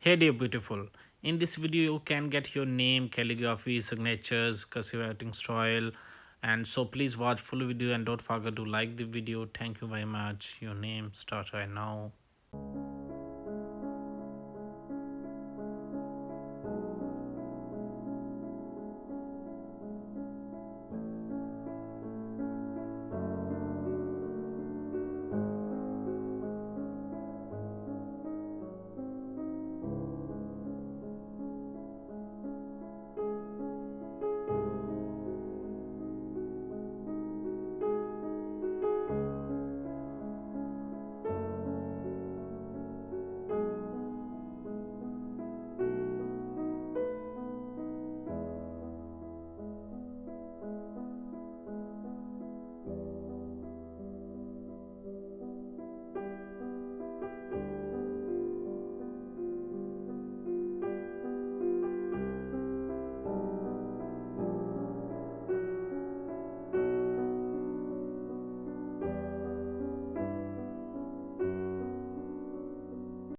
Hey dear beautiful. In this video you can get your name, calligraphy, signatures, cursive writing style, and so please watch full video and don't forget to like the video. Thank you very much. Your name start right now.